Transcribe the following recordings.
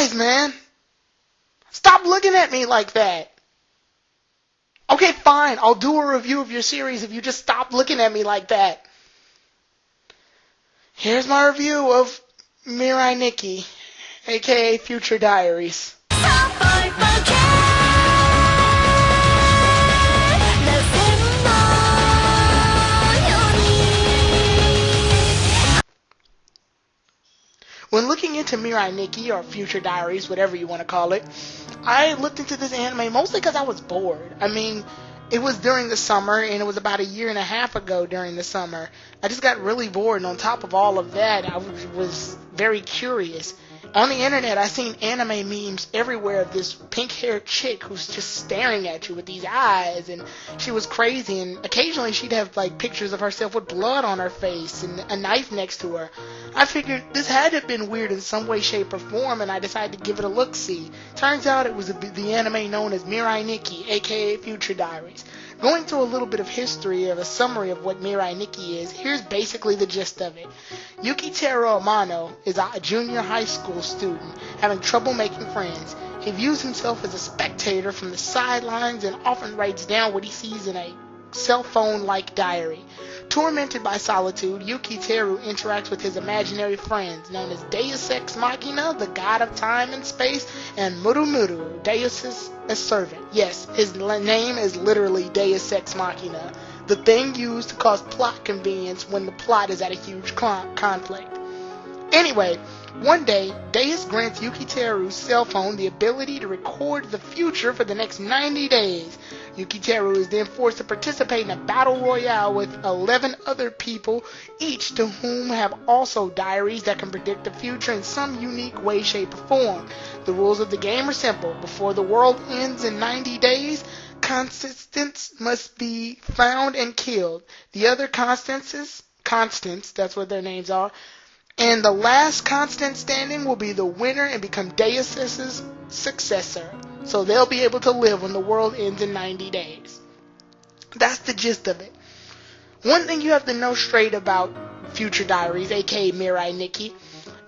eyes, man. Stop looking at me like that. Okay, fine. I'll do a review of your series if you just stop looking at me like that. Here's my review of Mirai Nikki, aka Future Diaries. When looking into Mirai Nikki, or Future Diaries, whatever you want to call it, I looked into this anime mostly because I was bored. I mean, it was during the summer, and it was about a year and a half ago during the summer. I just got really bored, and on top of all of that, I was very curious. On the internet, I seen anime memes everywhere of this pink-haired chick who's just staring at you with these eyes, and she was crazy, and occasionally she'd have like pictures of herself with blood on her face and a knife next to her. I figured this had to have been weird in some way, shape, or form, and I decided to give it a look-see. Turns out it was the anime known as Mirai Nikki, aka Future Diaries. Going through a little bit of history of a summary of what Mirai Nikki is, here's basically the gist of it. Yukiteru Amano is a junior high school student having trouble making friends. He views himself as a spectator from the sidelines and often writes down what he sees in a cell phone-like diary. Tormented by solitude, Yukiteru interacts with his imaginary friends, known as Deus Ex Machina, the god of time and space, and Murumuru, Deus' servant. Yes, his name is literally Deus Ex Machina, the thing used to cause plot convenience when the plot is at a huge conflict. Anyway, one day, Deus grants Yukiteru's cell phone the ability to record the future for the next 90 days. Yukiteru is then forced to participate in a battle royale with 11 other people, each to whom have also diaries that can predict the future in some unique way, shape, or form. The rules of the game are simple. Before the world ends in 90 days, constants must be found and killed. The other constants, that's what their names are, and the last constant standing will be the winner and become Deus' successor. So they'll be able to live when the world ends in 90 days. That's the gist of it. One thing you have to know straight about Future Diaries, aka Mirai Nikki,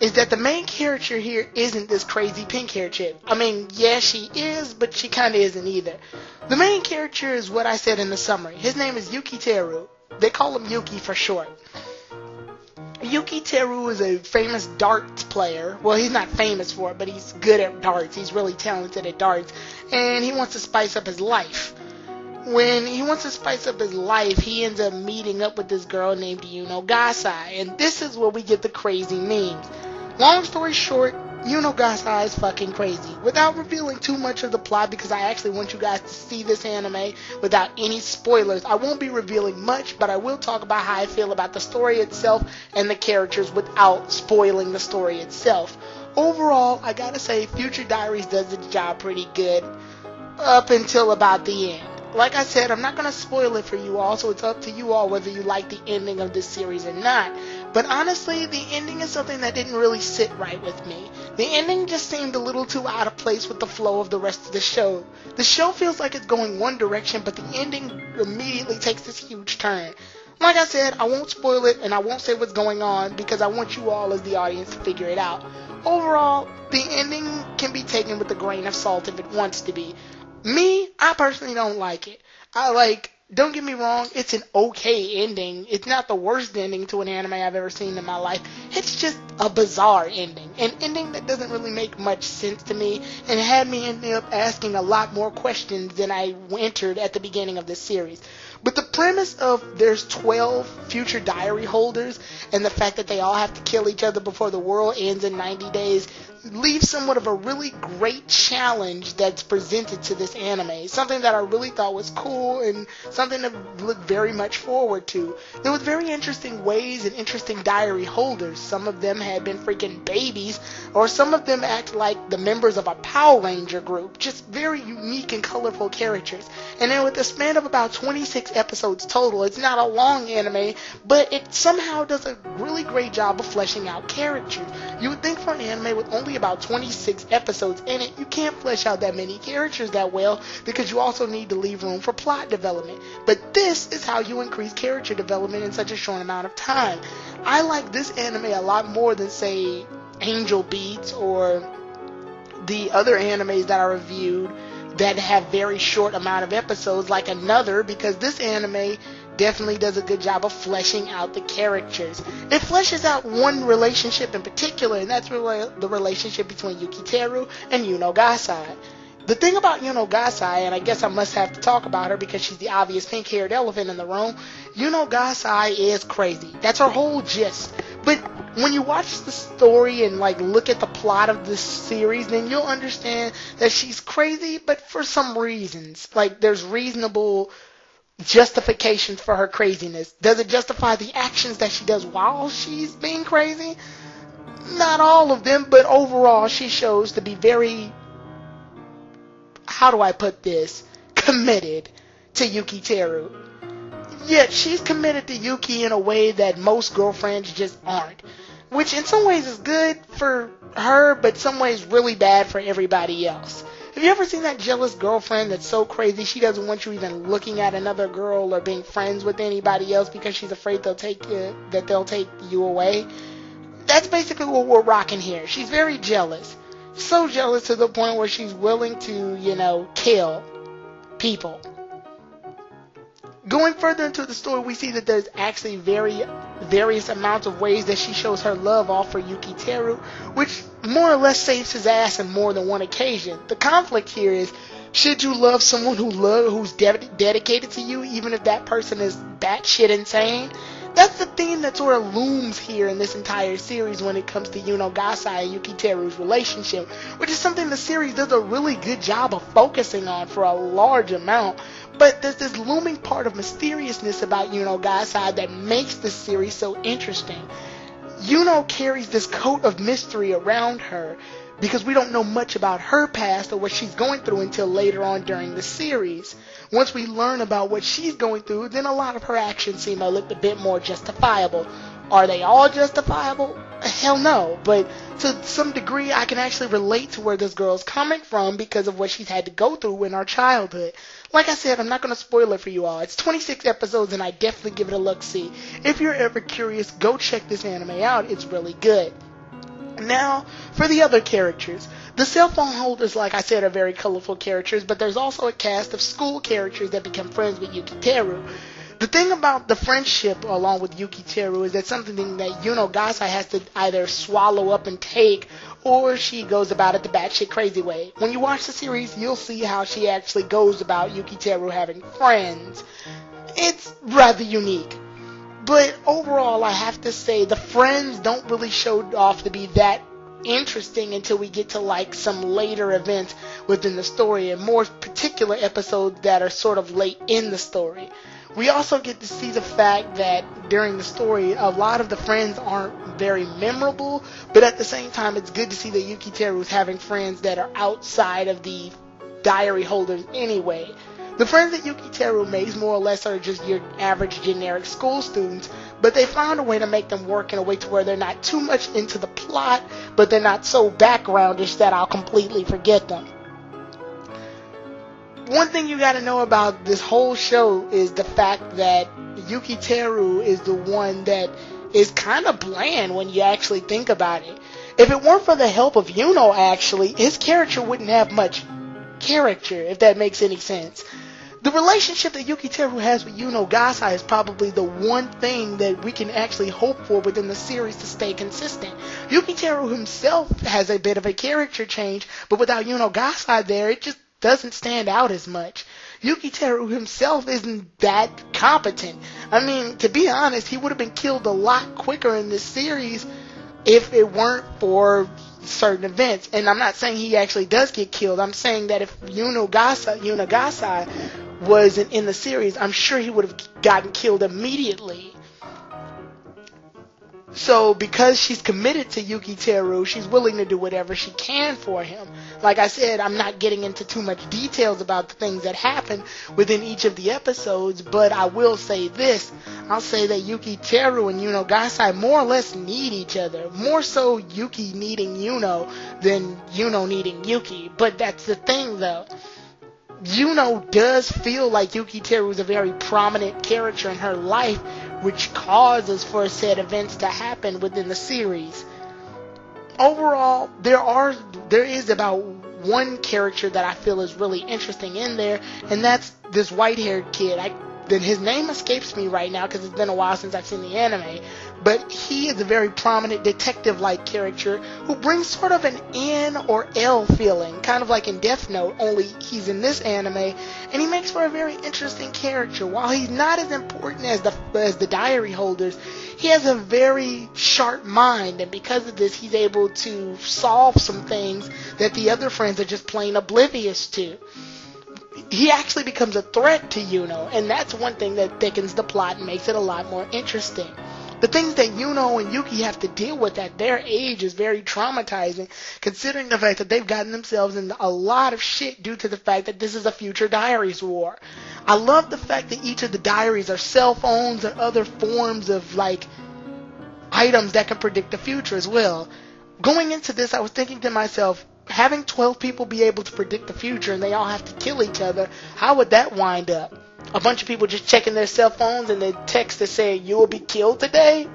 is that the main character here isn't this crazy pink-haired chick. I mean, yeah, she is, but she kinda isn't either. The main character is what I said in the summary. His name is Yukiteru. They call him Yuki for short. Yukiteru is a famous darts player. Well, he's not famous for it, but he's good at darts. He's really talented at darts. And he wants to spice up his life. When he wants to spice up his life, he ends up meeting up with this girl named Yuno Gasai. And this is where we get the crazy memes. Long story short, Yuno Gasai is fucking crazy. Without revealing too much of the plot, because I actually want you guys to see this anime without any spoilers, I won't be revealing much, but I will talk about how I feel about the story itself and the characters without spoiling the story itself. Overall, I gotta say, Future Diaries does its job pretty good up until about the end. Like I said, I'm not going to spoil it for you all, so it's up to you all whether you like the ending of this series or not. But honestly, the ending is something that didn't really sit right with me. The ending just seemed a little too out of place with the flow of the rest of the show. The show feels like it's going one direction, but the ending immediately takes this huge turn. Like I said, I won't spoil it and I won't say what's going on because I want you all as the audience to figure it out. Overall, the ending can be taken with a grain of salt if it wants to be. Me, I personally don't like it. Don't get me wrong, it's an okay ending. It's not the worst ending to an anime I've ever seen in my life. It's just a bizarre ending. An ending that doesn't really make much sense to me and had me end up asking a lot more questions than I entered at the beginning of this series. But the premise of there's 12 future diary holders and the fact that they all have to kill each other before the world ends in 90 days leaves somewhat of a really great challenge that's presented to this anime. Something that I really thought was cool and something to look very much forward to. There was very interesting ways and interesting diary holders. Some of them had been freaking babies, or some of them act like the members of a Power Ranger group. Just very unique and colorful characters. And then with a span of about 26 episodes total, it's not a long anime, but it somehow does a really great job of fleshing out characters. You would think for an anime with only about 26 episodes in it, you can't flesh out that many characters that well because you also need to leave room for plot development. But this is how you increase character development in such a short amount of time. I like this anime a lot more than, say, Angel Beats or the other animes that I reviewed that have very short amount of episodes, like Another, because this anime definitely does a good job of fleshing out the characters. It fleshes out one relationship in particular, and that's the relationship between Yukiteru and Yuno Gasai. The thing about Yuno Gasai, and I guess I must have to talk about her because she's the obvious pink-haired elephant in the room, Yuno Gasai is crazy. That's her whole gist. But when you watch the story and like look at the plot of this series, then you'll understand that she's crazy, but for some reasons. Like, there's reasonable justification for her craziness. Does it justify the actions that she does while she's being crazy? Not all of them, but overall she shows to be very, how do I put this, committed to Yukiteru. Yet she's committed to Yuki in a way that most girlfriends just aren't. Which in some ways is good for her, but some ways really bad for everybody else. Have you ever seen that jealous girlfriend that's so crazy she doesn't want you even looking at another girl or being friends with anybody else because she's afraid they'll take you away? That's basically what we're rocking here. She's very jealous. So jealous to the point where she's willing to, kill people. Going further into the story, we see that there's actually various amounts of ways that she shows her love off for Yukiteru, which more or less saves his ass on more than one occasion. The conflict here is, should you love someone who's dedicated to you, even if that person is batshit insane? That's the theme that sort of looms here in this entire series when it comes to Yuno Gasai and Yukiteru's relationship, which is something the series does a really good job of focusing on for a large amount. But there's this looming part of mysteriousness about Yuno Gasai that makes this series so interesting. Yuno carries this coat of mystery around her because we don't know much about her past or what she's going through until later on during the series. Once we learn about what she's going through, then a lot of her actions seem a little bit more justifiable. Are they all justifiable? Hell no. But to some degree, I can actually relate to where this girl's coming from because of what she's had to go through in her childhood. Like I said, I'm not going to spoil it for you all. It's 26 episodes and I definitely give it a look-see. If you're ever curious, go check this anime out. It's really good. Now, for the other characters. The cell phone holders, like I said, are very colorful characters, but there's also a cast of school characters that become friends with Yukiteru. The thing about the friendship along with Yukiteru is that something that Yuno Gasai has to either swallow up and take, or she goes about it the batshit crazy way. When you watch the series, you'll see how she actually goes about Yukiteru having friends. It's rather unique. But overall, I have to say, the friends don't really show off to be that interesting until we get to like some later events within the story and more particular episodes that are sort of late in the story. We also get to see the fact that during the story, a lot of the friends aren't very memorable, but at the same time, it's good to see that Yukiteru is having friends that are outside of the diary holders anyway. The friends that Yukiteru makes more or less are just your average generic school students, but they found a way to make them work in a way to where they're not too much into the plot, but they're not so backgroundish that I'll completely forget them. One thing you gotta know about this whole show is the fact that Yukiteru is the one that is kind of bland when you actually think about it. If it weren't for the help of Yuno, actually, his character wouldn't have much character, if that makes any sense. The relationship that Yukiteru has with Yuno Gasai is probably the one thing that we can actually hope for within the series to stay consistent. Yukiteru himself has a bit of a character change, but without Yuno Gasai there, it just doesn't stand out as much. Yukiteru himself isn't that competent. I mean, to be honest, he would have been killed a lot quicker in this series if it weren't for certain events. And I'm not saying he actually does get killed. I'm saying that if Yuno Gasai wasn't in the series, I'm sure he would have gotten killed immediately. So because she's committed to Yukiteru, she's willing to do whatever she can for him. Like I said, I'm not getting into too much details about the things that happen within each of the episodes, but I will say this. I'll say that Yukiteru and Yuno Gasai more or less need each other. More so Yuki needing Yuno than Yuno needing Yuki. But that's the thing though. Yuno does feel like Yukiteru is a very prominent character in her life, which causes for said events to happen within the series. overall, there is about one character that I feel is really interesting in there, and that's this white-haired kid. Then his name escapes me right now because it's been a while since I've seen the anime, but he is a very prominent detective-like character who brings sort of an N or L feeling, kind of like in Death Note, only he's in this anime, and he makes for a very interesting character. While he's not as important as the diary holders, he has a very sharp mind, and because of this, he's able to solve some things that the other friends are just plain oblivious to. He actually becomes a threat to Yuno, and that's one thing that thickens the plot and makes it a lot more interesting. The things that Yuno and Yuki have to deal with at their age is very traumatizing, considering the fact that they've gotten themselves in a lot of shit due to the fact that this is a future Diaries war. I love the fact that each of the diaries are cell phones or other forms of, like, items that can predict the future as well. Going into this, I was thinking to myself, having 12 people be able to predict the future and they all have to kill each other, how would that wind up? A bunch of people just checking their cell phones and the text is saying, "You will be killed today"?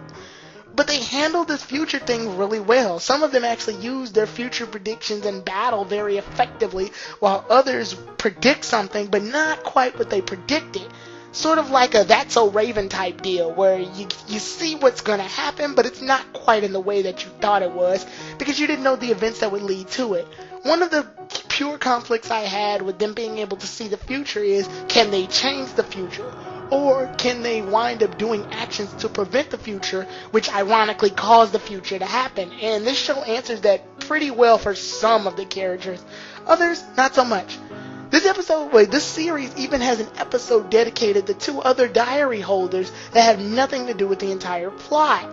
But they handled this future thing really well. Some of them actually use their future predictions in battle very effectively, while others predict something, but not quite what they predicted. Sort of like a That's So Raven type deal, where you see what's going to happen, but it's not quite in the way that you thought it was, because you didn't know the events that would lead to it. One of the pure conflicts I had with them being able to see the future is, can they change the future? Or can they wind up doing actions to prevent the future, which ironically cause the future to happen? And this show answers that pretty well for some of the characters. Others, not so much. This series even has an episode dedicated to two other diary holders that have nothing to do with the entire plot,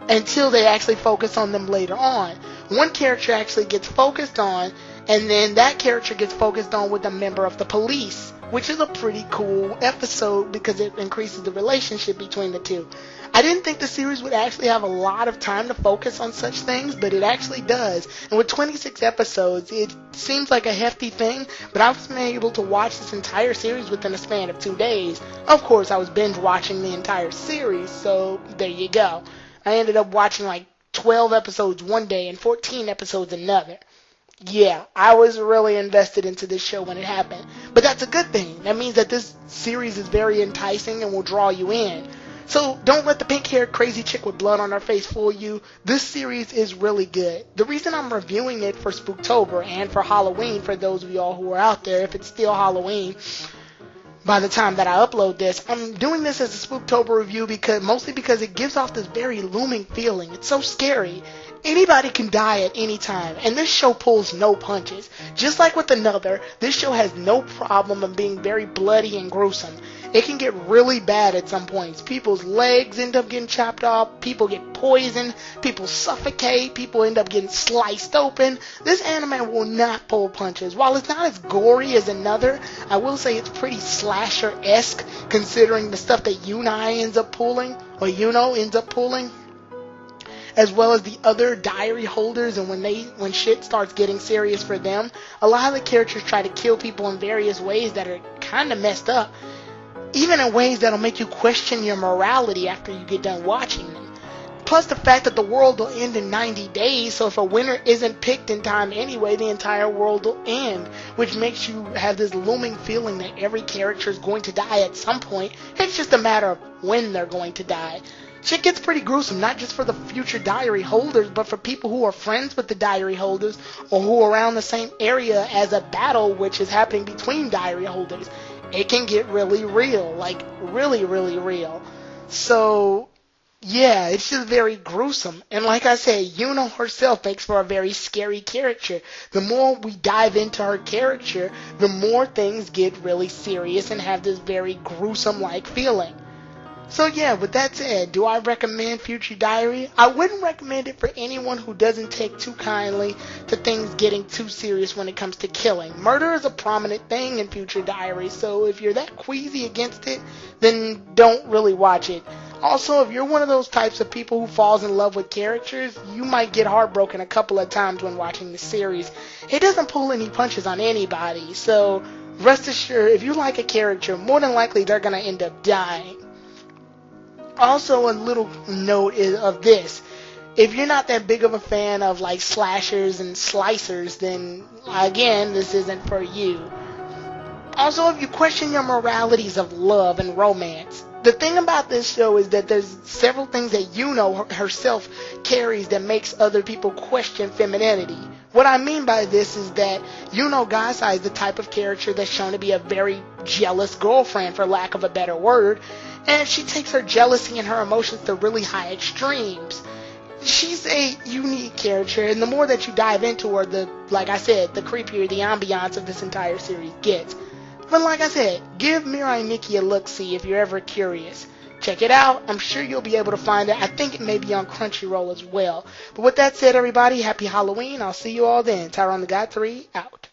until they actually focus on them later on. One character actually gets focused on, and then that character gets focused on with a member of the police, which is a pretty cool episode because it increases the relationship between the two. I didn't think the series would actually have a lot of time to focus on such things, but it actually does. And with 26 episodes, it seems like a hefty thing, but I was able to watch this entire series within a span of 2 days. Of course, I was binge watching the entire series, so there you go. I ended up watching like 12 episodes one day and 14 episodes another. Yeah, I was really invested into this show when it happened. But that's a good thing. That means that this series is very enticing and will draw you in. So don't let the pink-haired crazy chick with blood on her face fool you. This series is really good. The reason I'm reviewing it for Spooktober and for Halloween, for those of y'all who are out there, if it's still Halloween by the time that I upload this, I'm doing this as a Spooktober review mostly because it gives off this very looming feeling. It's so scary. Anybody can die at any time, and this show pulls no punches. Just like with Another, this show has no problem in being very bloody and gruesome. It can get really bad at some points. People's legs end up getting chopped off, people get poisoned, people suffocate, people end up getting sliced open. This anime will not pull punches. While it's not as gory as Another, I will say it's pretty slasher-esque considering the stuff that Yuno ends up pulling, as well as the other diary holders, and when shit starts getting serious for them, a lot of the characters try to kill people in various ways that are kind of messed up, even in ways that'll make you question your morality after you get done watching them. Plus the fact that the world will end in 90 days, so if a winner isn't picked in time anyway, the entire world will end, which makes you have this looming feeling that every character is going to die at some point. It's just a matter of when they're going to die. Shit gets pretty gruesome, not just for the future diary holders, but for people who are friends with the diary holders, or who are around the same area as a battle which is happening between diary holders. It can get really real, like really, really real. So, yeah, it's just very gruesome. And like I said, Yuno herself makes for a very scary character. The more we dive into her character, the more things get really serious and have this very gruesome-like feeling. So yeah, with that said, do I recommend Future Diary? I wouldn't recommend it for anyone who doesn't take too kindly to things getting too serious when it comes to killing. Murder is a prominent thing in Future Diary, so if you're that queasy against it, then don't really watch it. Also, if you're one of those types of people who falls in love with characters, you might get heartbroken a couple of times when watching the series. It doesn't pull any punches on anybody, so rest assured, if you like a character, more than likely they're going to end up dying. Also, a little note of this. if you're not that big of a fan of like slashers and slicers, then again, this isn't for you. Also, if you question your moralities of love and romance, the thing about this show is that there's several things that Yuno herself carries that makes other people question femininity. What I mean by this is that Yuno Gasai is the type of character that's shown to be a very jealous girlfriend, for lack of a better word, and she takes her jealousy and her emotions to really high extremes. She's a unique character, and the more that you dive into her, like I said, the creepier the ambiance of this entire series gets. But like I said, give Mirai Nikki a look-see if you're ever curious. Check it out. I'm sure you'll be able to find it. I think it may be on Crunchyroll as well. But with that said, everybody, happy Halloween. I'll see you all then. Tyrone the God 3, out.